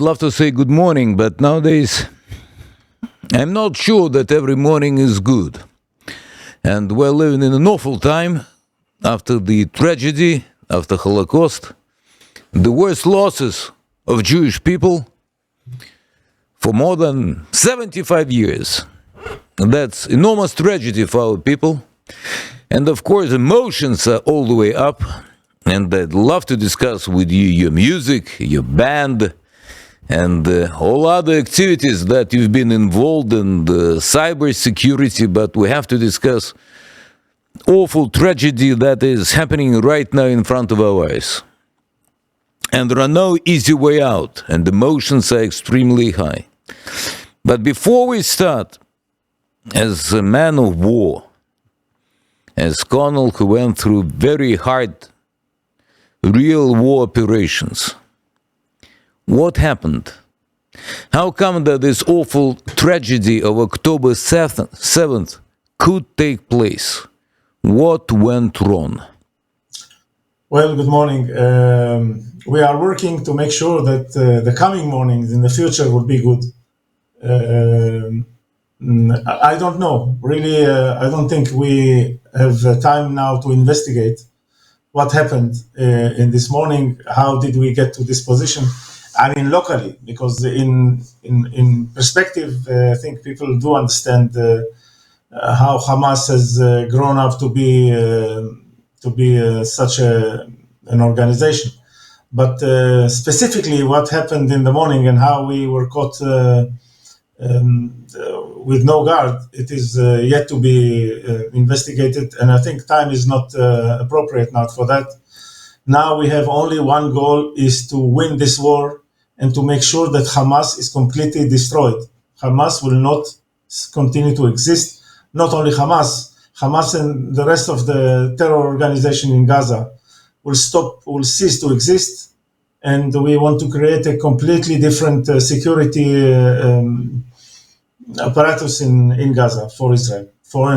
love to say good morning, but nowadays I'm not sure that every morning is good. And we're living in an awful time after the tragedy, after Holocaust, the worst losses of Jewish people for more than 75 years. And that's enormous tragedy for our people. And of course, emotions are all the way up. And I'd love to discuss with you your music, your band, and all other activities that you've been involved in, cyber security. But we have to discuss awful tragedy that is happening right now in front of our eyes. And there are no easy way out, and emotions are extremely high. But before we start, as a man of war, as colonel who went through very hard real war operations, what happened? How come that this awful tragedy of October 7th could take place? What went wrong? Well, good morning. We are working to make sure that the coming mornings in the future will be good. I don't know. Really, I don't think we have time now to investigate what happened in this morning. How did we get to this position? I mean, locally, because in perspective, I think people do understand how Hamas has grown up to be such an organization. But specifically, what happened in the morning and how we were caught with no guard, it is yet to be investigated, and I think time is not appropriate now for that. Now we have only one goal, is to win this war and to make sure that Hamas is completely destroyed. Hamas will not continue to exist. Not only Hamas and the rest of the terror organization in Gaza will cease to exist, and we want to create a completely different security apparatus in Gaza for Israel, for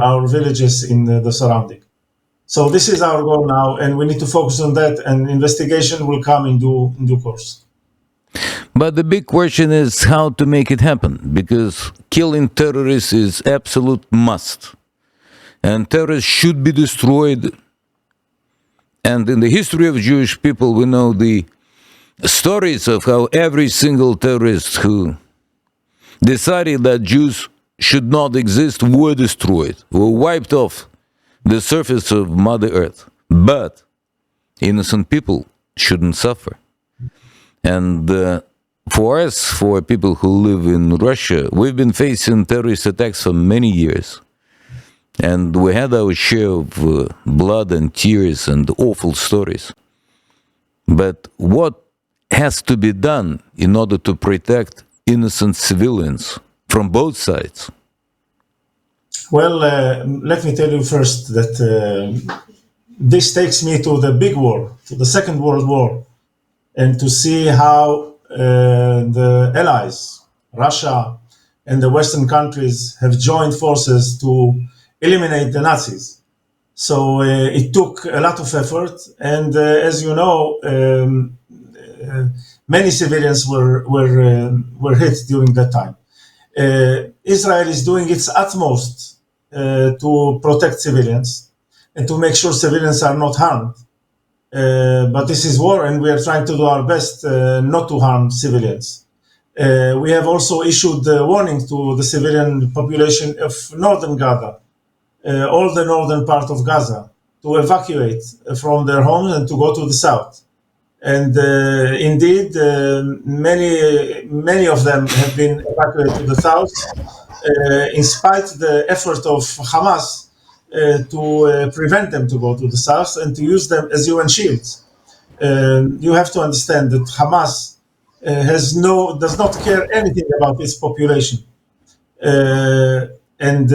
our villages in the surrounding. So this is our goal now, and we need to focus on that, and investigation will come in due course. But the big question is how to make it happen, because killing terrorists is absolute must. And terrorists should be destroyed. And in the history of Jewish people, we know the stories of how every single terrorist who decided that Jews should not exist were destroyed, were wiped off the surface of Mother Earth. But innocent people shouldn't suffer. And for us, for people who live in Russia, we've been facing terrorist attacks for many years. And we had our share of blood and tears and awful stories. But what has to be done in order to protect innocent civilians from both sides? Well, let me tell you first that this takes me to the big war, to the Second World War, and to see how the allies, Russia and the Western countries, have joined forces to eliminate the Nazis. So it took a lot of effort, and as you know, many civilians were hit during that time. Israel is doing its utmost to protect civilians and to make sure civilians are not harmed. But this is war, and we are trying to do our best not to harm civilians. We have also issued warnings to the civilian population of northern Gaza, all the northern part of Gaza, to evacuate from their homes and to go to the south. And indeed, many of them have been evacuated to the south, in spite of the effort of Hamas to prevent them to go to the south and to use them as UN shields. You have to understand that Hamas does not care anything about its population, and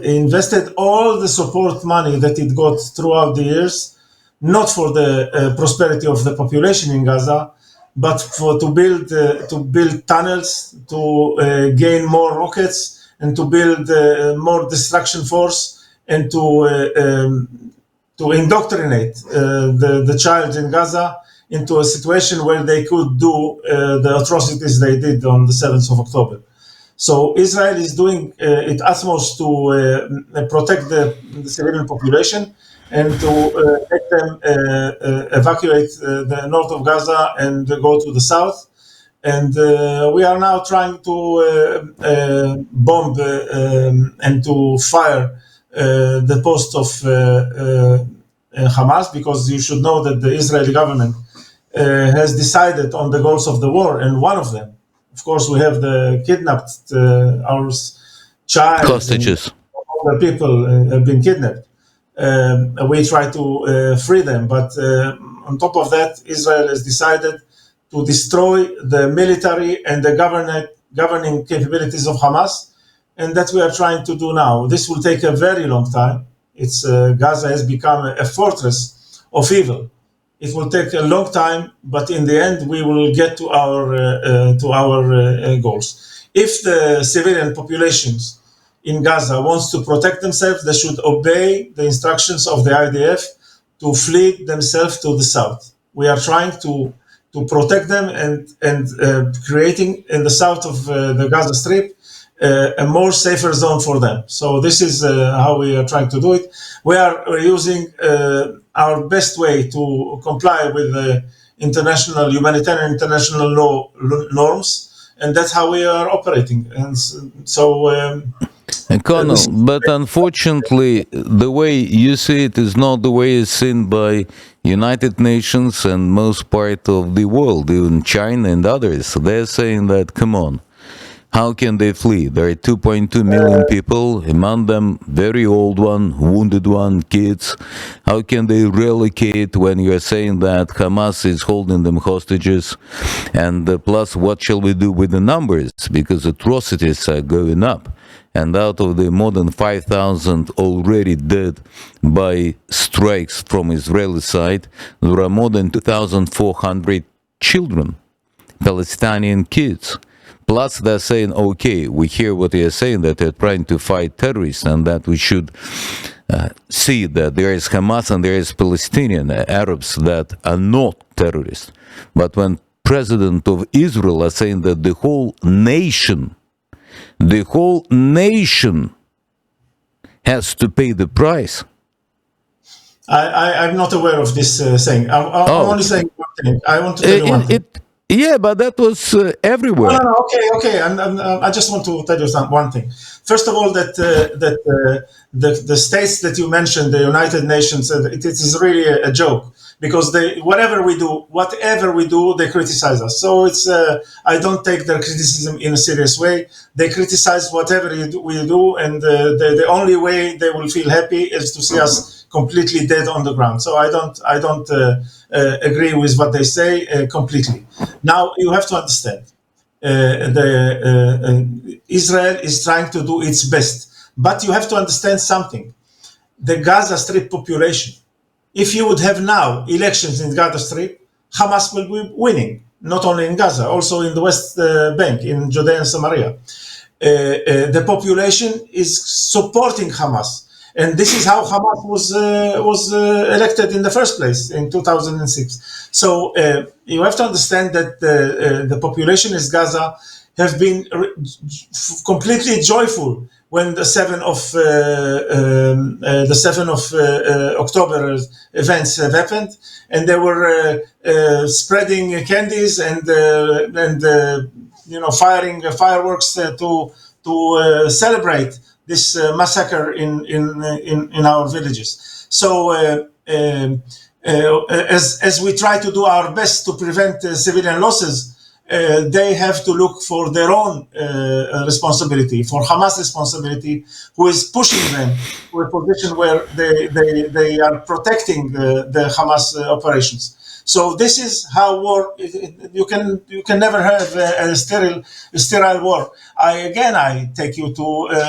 invested all the support money that it got throughout the years, not for the prosperity of the population in Gaza, but to build tunnels, to gain more rockets, and to build more destruction force, and to indoctrinate the child in Gaza into a situation where they could do the atrocities they did on the 7th of October. So Israel is doing its utmost to protect the civilian population and to let them evacuate the north of Gaza and go to the south. And we are now trying to bomb and to fire the post of Hamas, because you should know that the Israeli government has decided on the goals of the war, and one of them, of course, we have the kidnapped, our child, Hostages. and other people have been kidnapped. We try to free them, but on top of that, Israel has decided to destroy the military and the governing capabilities of Hamas, and that we are trying to do now. This will take a very long time. It's Gaza has become a fortress of evil. It will take a long time, but in the end, we will get to our goals. If the civilian populations in Gaza wants to protect themselves, they should obey the instructions of the IDF to flee themselves to the south. We are trying to protect them and creating in the south of the Gaza Strip a more safer zone for them. So this is how we are trying to do it. We are using our best way to comply with the humanitarian international law norms, and that's how we are operating. And so Colonel, but unfortunately, the way you see it is not the way it's seen by United Nations and most part of the world, even China and others. They're saying that, come on, how can they flee? There are 2.2 million people, among them very old one, wounded one, kids. How can they relocate when you're saying that Hamas is holding them hostages? And plus, what shall we do with the numbers? Because atrocities are going up. And out of the more than 5,000 already dead by strikes from Israeli side, there are more than 2,400 children, Palestinian kids. Plus, they're saying, okay, we hear what you're saying, that they're trying to fight terrorists and that we should see that there is Hamas and there is Palestinian Arabs that are not terrorists. But when President of Israel are saying that the whole nation has to pay the price. I'm not aware of this saying. I'm only saying one thing. I want to tell you one thing. Yeah, but that was everywhere. No, okay. I just want to tell you one thing. First of all, that the states that you mentioned, the United Nations, it is really a joke, because whatever we do, they criticize us. So it's I don't take their criticism in a serious way. They criticize whatever we do, and the only way they will feel happy is to see us completely dead on the ground. So I don't agree with what they say completely. Now you have to understand, Israel is trying to do its best, but you have to understand something. The Gaza Strip population, if you would have now elections in Gaza Strip, Hamas will be winning, not only in Gaza, also in the West Bank, in Judea and Samaria. The population is supporting Hamas. And this is how Hamas was elected in the first place in 2006. So you have to understand that the population in Gaza have been completely joyful when the 7th of October events have happened, and they were spreading candies and firing fireworks to celebrate this massacre in our villages. So as we try to do our best to prevent civilian losses, they have to look for their own responsibility, for Hamas' responsibility, who is pushing them to a position where they are protecting the Hamas operations. So this is how war. You can never have a sterile war. I take you to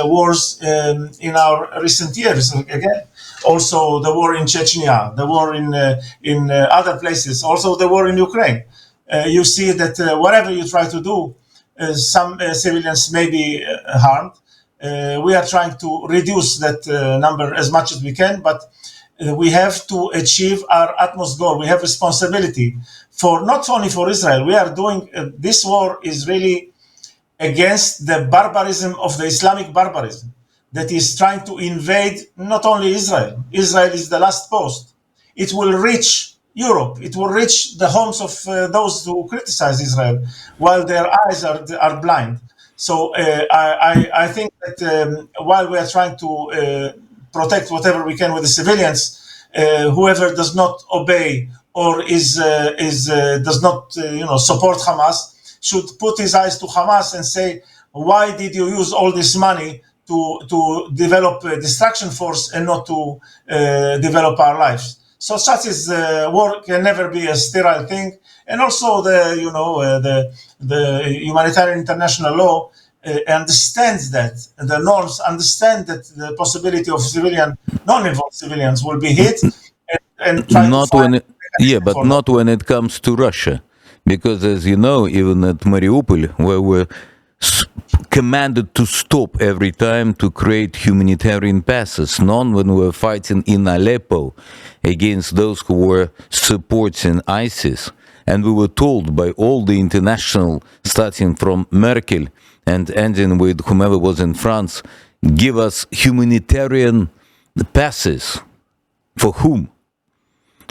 wars in our recent years. Again, also the war in Chechnya, the war in other places, also the war in Ukraine. You see that whatever you try to do, some civilians may be harmed. We are trying to reduce that number as much as we can, but we have to achieve our utmost goal. We have responsibility for not only for Israel. We are doing this war is really against the barbarism of the Islamic barbarism that is trying to invade not only Israel. Israel is the last post. It will reach Europe. It will reach the homes of those who criticize Israel while their eyes are blind. So I think that while we are trying to protect whatever we can with the civilians, whoever does not obey or does not support Hamas should put his eyes to Hamas and say, why did you use all this money to develop a distraction force and not to develop our lives? So such is war can never be a sterile thing, and also the humanitarian international law understands that, and the norms understand that the possibility of non-involved civilians will be hit, and try to Not find when it, yeah, but not when it comes to Russia, because as you know, even at Mariupol, where we're commanded to stop every time to create humanitarian passes, none when we were fighting in Aleppo against those who were supporting ISIS. And we were told by all the international, starting from Merkel and ending with whomever was in France, give us humanitarian passes. For whom?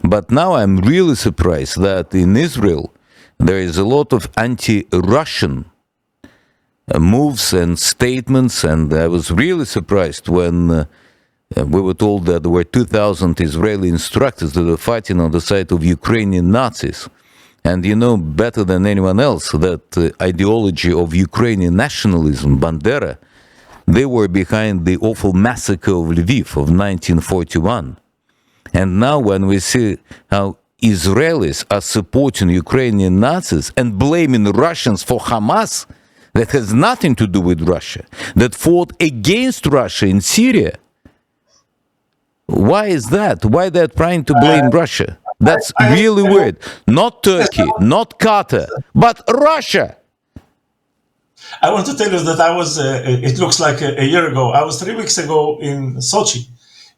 But now I'm really surprised that in Israel there is a lot of anti-Russian moves and statements, and I was really surprised when we were told that there were 2,000 Israeli instructors that were fighting on the side of Ukrainian Nazis. And you know better than anyone else that ideology of Ukrainian nationalism, Bandera, they were behind the awful massacre of Lviv of 1941. And now when we see how Israelis are supporting Ukrainian Nazis and blaming Russians for Hamas, that has nothing to do with Russia, that fought against Russia in Syria. Why is that? Why they're trying to blame Russia? That's really weird. Not Turkey, not Qatar, but Russia. I want to tell you that I was, it looks like a year ago, I was 3 weeks ago in Sochi,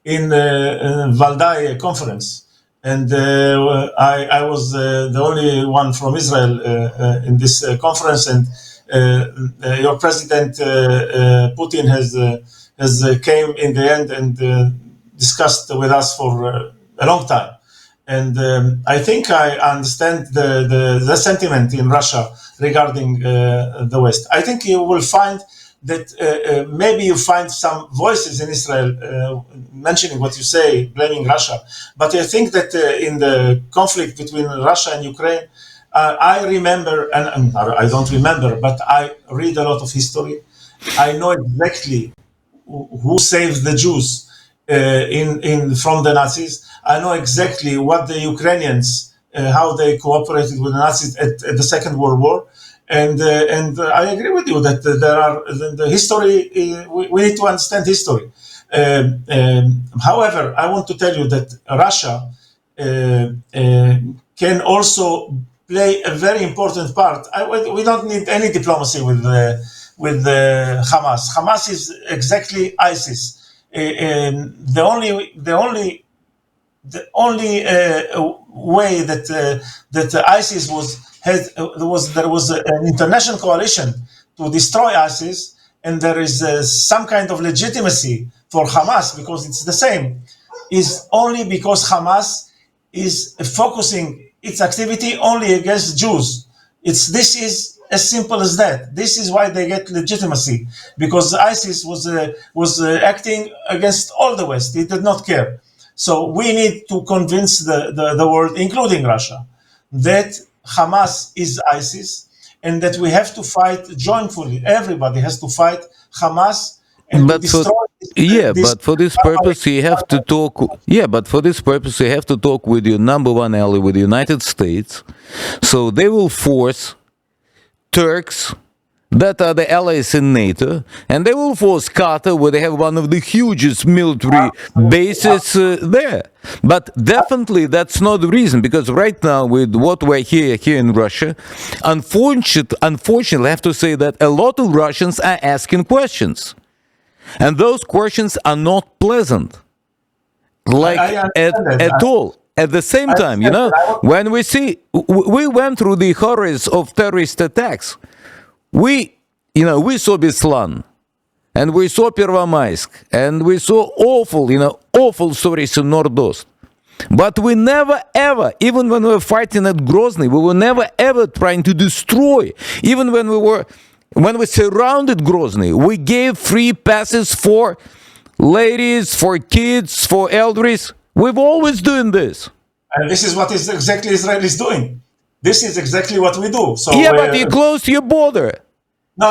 in Valdai conference. And I was the only one from Israel in this conference. And your president, Putin, has came in the end and discussed with us for a long time. And I think I understand the sentiment in Russia regarding the West. I think you will find that maybe you find some voices in Israel mentioning what you say, blaming Russia. But I think that in the conflict between Russia and Ukraine, I remember, and I don't remember, but I read a lot of history. I know exactly who saved the Jews from the Nazis. I know exactly what the Ukrainians, how they cooperated with the Nazis at the Second World War. And I agree with you that there are the history. We need to understand history. However, I want to tell you that Russia can also play a very important part. We don't need any diplomacy with Hamas. Hamas is exactly ISIS. The only way that ISIS there was an international coalition to destroy ISIS, and there is some kind of legitimacy for Hamas because it's the same, is only because Hamas is focusing its activity only against Jews. This is as simple as that. This is why they get legitimacy, because ISIS was acting against all the West. It did not care. So we need to convince the world, including Russia, that Hamas is ISIS and that we have to fight jointly. Everybody has to fight Hamas and to destroy. But for this purpose, you have to talk. Yeah, but for this purpose, you have to talk with your number one ally, with the United States, so they will force Turks that are the allies in NATO, and they will force Qatar, where they have one of the hugest military bases there. But definitely that's not the reason, because right now with what we're here in Russia, unfortunately I have to say that a lot of Russians are asking questions. And those questions are not pleasant. like I understand at that. all. At the same I time, understand that. when we see, we went through the horrors of terrorist attacks. We saw Beslan, and we saw Первомайsk, and we saw awful stories in Nordost. But we never ever, even when we were fighting at Grozny, we were never ever trying to destroy. Even when we surrounded Grozny, we gave free passes for ladies, for kids, for elders. We've always doing this. And this is what is exactly Israel is doing. This is exactly what we do. So Yeah, but you closed your border. no.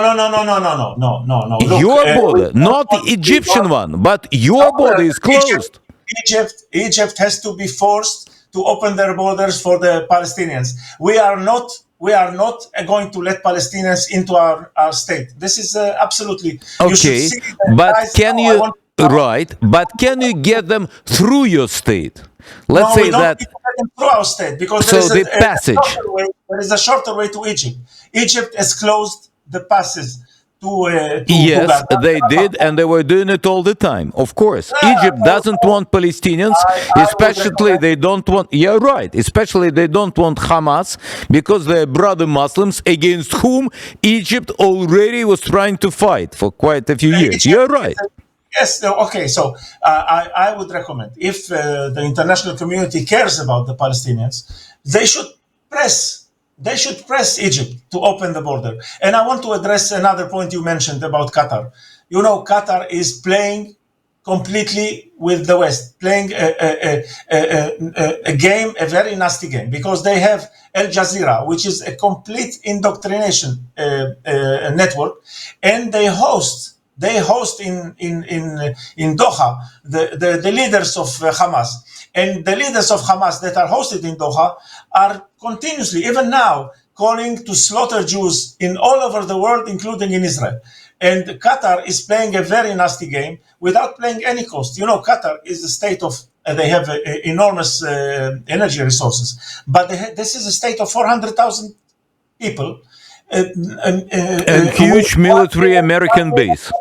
Look, Your we border, don't not the want- we Egyptian don't- one, but your border is closed. Egypt has to be forced to open their borders for the Palestinians. We are not going to let Palestinians into our state. This is absolutely. You should Okay, see that, but guys, can now I you, want- right, but can you get them through your state? Let's No, say we don't that. need to get them through our state because So the there passage. is a shorter way to Egypt. Egypt has closed the passes to Yes, Gaza. they did, and they were doing it all the time. Of course, Yeah, Egypt doesn't want Palestinians, I would especially recommend- they don't want. Yeah, right. Especially they don't want Hamas because they're brother Muslims against whom Egypt already was trying to fight for quite a few years. Egypt You're right. Yes. Okay. So I would recommend if the international community cares about the Palestinians, they should press. They should press Egypt to open the border. And I want to address another point you mentioned about Qatar. Qatar is playing completely with the West, playing a game, a very nasty game, because they have Al Jazeera, which is a complete indoctrination network, and they host in Doha the leaders of Hamas. And the leaders of Hamas that are hosted in Doha are continuously, even now, calling to slaughter Jews in all over the world, including in Israel. And Qatar is playing a very nasty game without playing any cost. Qatar is a state of, they have enormous energy resources, but this is a state of 400,000 people. And huge military American base.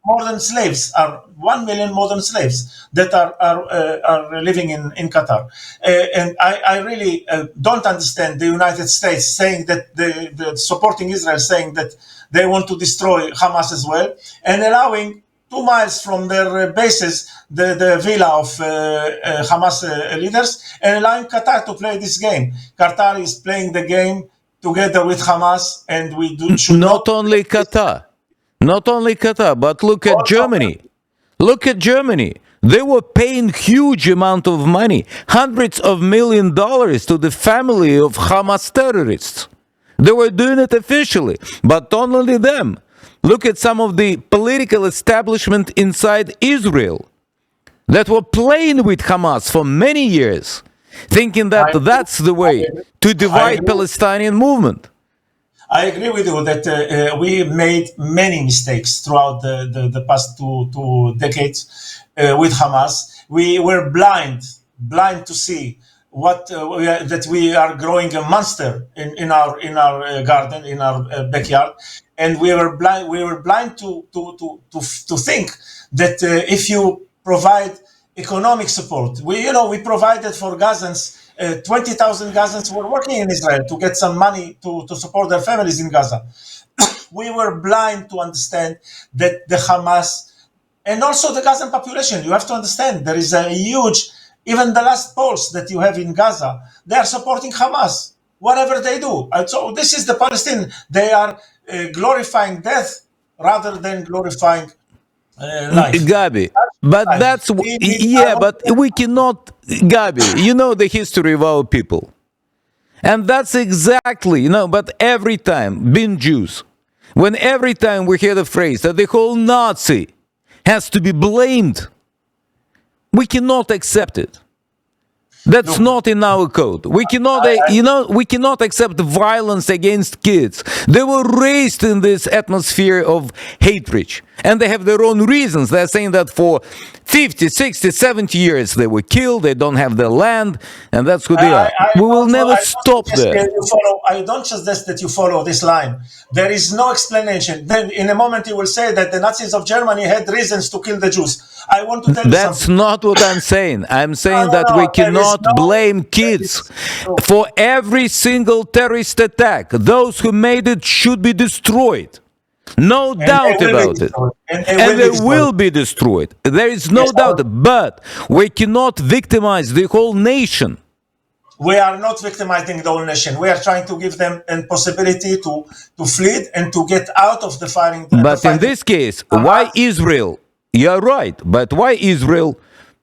Modern slaves are 1 million modern slaves that are living in Qatar, and I really don't understand the United States saying that the supporting Israel saying that they want to destroy Hamas as well, and allowing 2 miles from their bases the villa of Hamas leaders, and allowing Qatar to play this game. Qatar is playing the game together with Hamas, and we should Not only Qatar. Not only Qatar, but look at Germany. Look at Germany. They were paying huge amount of money, hundreds of $millions to the family of Hamas terrorists. They were doing it officially, but not only them. Look at some of the political establishment inside Israel that were playing with Hamas for many years, thinking that that's the way to divide Palestinian movement. I agree with you that we made many mistakes throughout the past two decades with Hamas. We were blind to see that we are growing a monster in our garden, in our backyard, and we were blind to think that if you provide economic support, we provided for Gazans. 20,000 Gazans were working in Israel to get some money to support their families in Gaza. We were blind to understand that the Hamas and also the Gazan population, you have to understand, there is a huge, even the last polls that you have in Gaza, they are supporting Hamas, whatever they do. And so this is the Palestinian. They are glorifying death rather than glorifying life. Gabi, but but we cannot, Gabi, you know the history of our people. And that's exactly, but every time, being Jews, when every time we hear the phrase that the whole Nazi has to be blamed, we cannot accept it. That's Look, not in our code. We cannot, we cannot accept violence against kids. They were raised in this atmosphere of hatred, and they have their own reasons. They're saying that for 50, 60, 70 years they were killed, they don't have their land, and that's who they are. We will never stop that. I don't suggest that you follow this line. There is no explanation. Then, in a moment, you will say that the Nazis of Germany had reasons to kill the Jews. I want to tell you That's something. not what I'm saying. I'm saying No, that we there is cannot blame kids for every single terrorist attack. Those who made it should be destroyed. No doubt about it. And they will be destroyed. There is no doubt. But we cannot victimize the whole nation. We are not victimizing the whole nation. We are trying to give them a possibility to flee and to get out of the fighting. But in this case, why Israel? You're right. But why Israel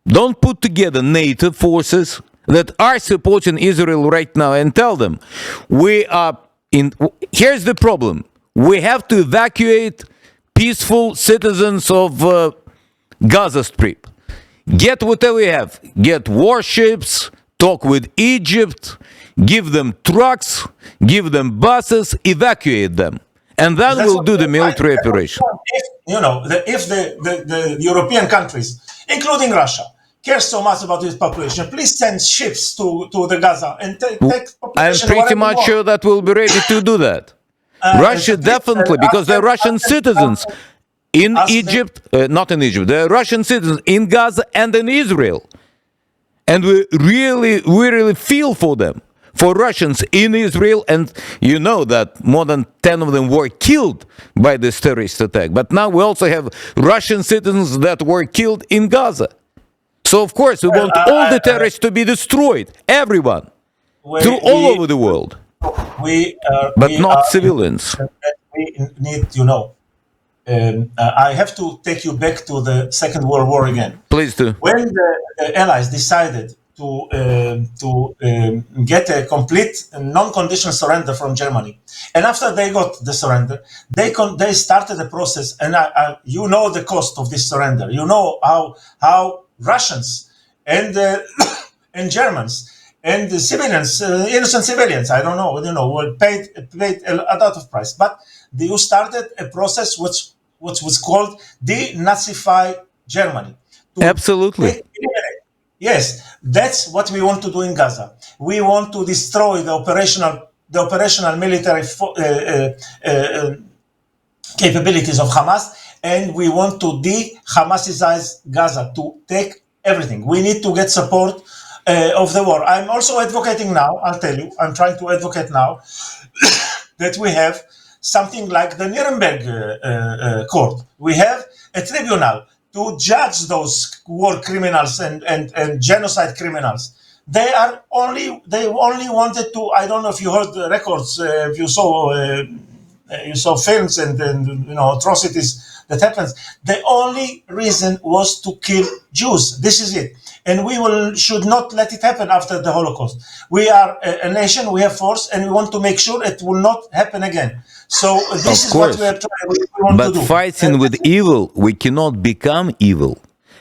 don't put together NATO forces that are supporting Israel right now and tell them, here's the problem. We have to evacuate peaceful citizens of Gaza Strip. Get whatever we have. Get warships, talk with Egypt, give them trucks, give them buses, evacuate them. And then we'll do the military operation. If the European countries, including Russia, care so much about this population, please send ships to the Gaza and take population. I'm pretty much sure that we'll be ready to do that. Russia definitely, because they're Russian citizens in Egypt, not in Egypt, they're Russian citizens in Gaza and in Israel. And we really feel for them, for Russians in Israel. And you know that more than 10 of them were killed by this terrorist attack. But now we also have Russian citizens that were killed in Gaza. So, of course, we want all the terrorists to be destroyed, everyone, all over the world. But not civilians. We need, I have to take you back to the Second World War again. Please do. When the Allies decided to get a complete non-conditional surrender from Germany, and after they got the surrender, they started a process, and you know the cost of this surrender. You know how Russians and and Germans and the civilians, innocent civilians, I don't know, were paid a lot of price. But you started a process which was called denazify Germany. Absolutely. Yes, that's what we want to do in Gaza. We want to destroy the operational military capabilities of Hamas, and we want to de-Hamasicize Gaza, to take everything. We need to get support of the war. I'm also advocating now, I'll tell you, I'm trying to advocate now that we have something like the Nuremberg court. We have a tribunal to judge those war criminals and genocide criminals. They only wanted to, I don't know if you heard the records, if you saw films and atrocities that happens. The only reason was to kill Jews. This is it. And we should not let it happen after the Holocaust. We are a nation, we have force, and we want to make sure it will not happen again. So this is what we want to do. But fighting with evil, we cannot become evil.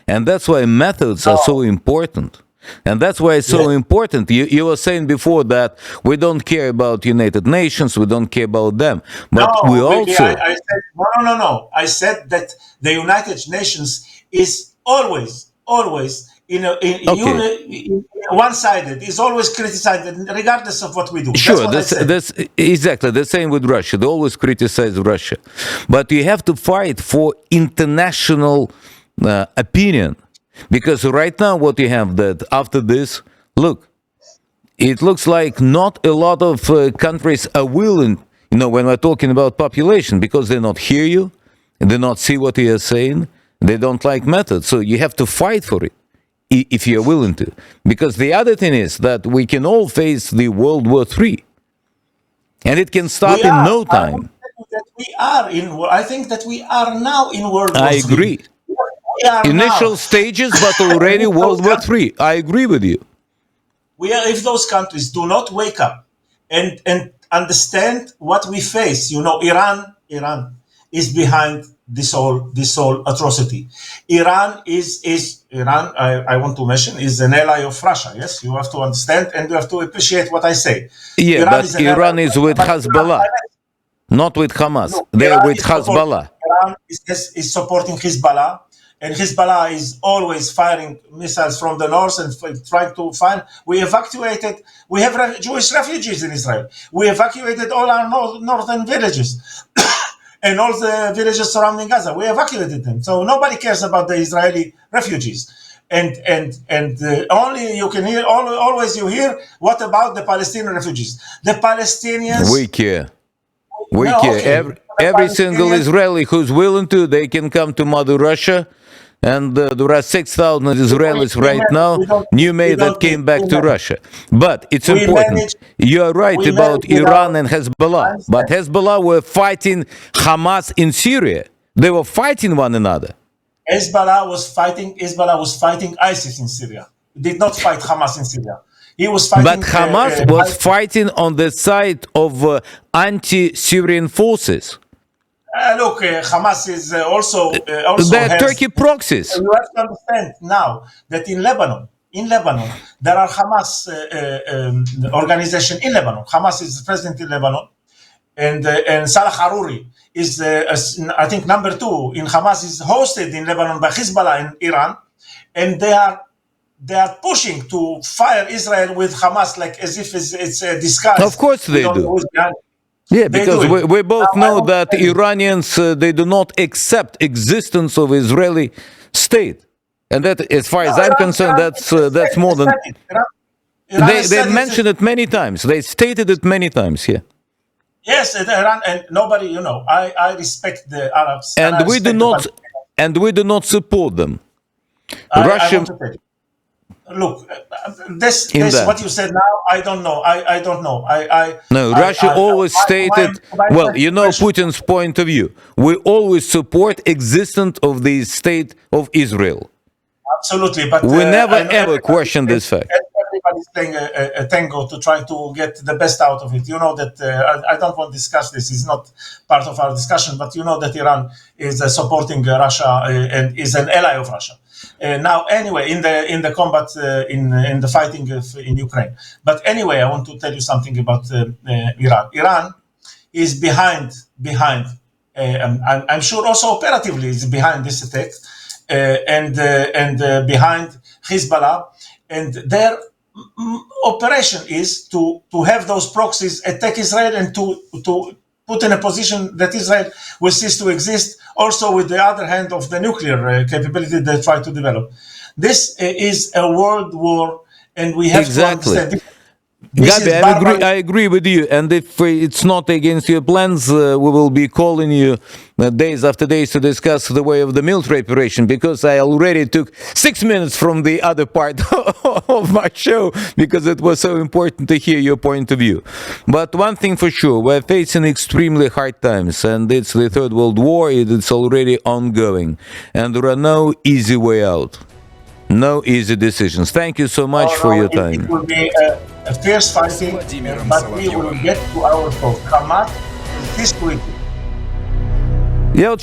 And that's why methods are so important. And that's why it's so important. You were saying before that we don't care about United Nations, we don't care about them. But we also... I said, no. I said that the United Nations is always one-sided, is always criticized, regardless of what we do. Sure, that's exactly the same with Russia. They always criticize Russia. But you have to fight for international opinion. Because right now what you have that after this, look, it looks like not a lot of countries are willing, when we're talking about population, because they not hear you, they not see what you are saying, they don't like methods. So you have to fight for it, if you're willing to. Because the other thing is that we can all face the World War III. And it can start in no time. I think that we are now in World War III. I agree. Initial stages, but already World War III. I agree with you. If those countries do not wake up and understand what we face, Iran is behind this whole atrocity. Iran is Iran, I want to mention, is an ally of Russia. Yes, you have to understand and you have to appreciate what I say. Yeah, Iran but is an Iran ally, is with but Hezbollah, not with Hamas. no, They're with Hezbollah. Iran is supporting Hezbollah, and Hezbollah is always firing missiles from the north and trying to find. We have Jewish refugees in Israel. We evacuated all our northern villages. And all the villages surrounding Gaza, we evacuated them. So nobody cares about the Israeli refugees. And only you can hear, always you hear, what about the Palestinian refugees? The Palestinians... We care. We No, care. okay. Every single Israeli who's willing to, they can come to Mother Russia. And there are 6,000 Israelis right now, new made that came back to Russia. But it's important. You are right about Iran and Hezbollah. But Hezbollah were fighting Hamas in Syria. They were fighting one another. Hezbollah was fighting ISIS in Syria. He did not fight Hamas in Syria. He was fighting. But Hamas was fighting on the side of anti-Syrian forces. Look, Hamas is also they're Turkey proxies. You have to understand now that in Lebanon, there are Hamas organization in Lebanon. Hamas is president in Lebanon, and Salah Haruri is, I think, number 2 in Hamas, is hosted in Lebanon by Hezbollah in Iran, and they are pushing to fire Israel with Hamas like as if it's a disguise. Of course they do. Yeah, because we both know that Iranians, they do not accept existence of Israeli state. And that, as far as I'm concerned, that's more than... They mentioned it many times. They stated it many times, yeah. Yes, Iran, and nobody, I respect the Arabs. And we do not support them. Russia... Look, this what you said now, I don't know. I don't know. No, Russia always stated, well, you know Putin's point of view. We always support existence of the state of Israel. Absolutely, but we never ever question this fact. Everybody's playing a tango to try to get the best out of it. You know that I don't want to discuss this. It's not part of our discussion, but you know that Iran is supporting Russia and is an ally of Russia. Now, anyway, in the combat, in the fighting in Ukraine. But anyway, I want to tell you something about Iran. Iran is behind. I'm sure also operatively is behind this attack, and behind Hezbollah, and their operation is to have those proxies attack Israel and to put in a position that Israel will cease to exist, also with the other hand of the nuclear capability they try to develop. This is a world war, and we have to understand. Gabi, I agree with you, and if it's not against your plans, we will be calling you days after days to discuss the way of the military operation, because I already took 6 minutes from the other part of my show, because it was so important to hear your point of view. But one thing for sure, we're facing extremely hard times, and it's the Third World War, it's already ongoing, and there are no easy way out. No easy decisions. Thank you so much for your time. It will be a fierce fighting, but we will get to our goal. Hamas is this week. Я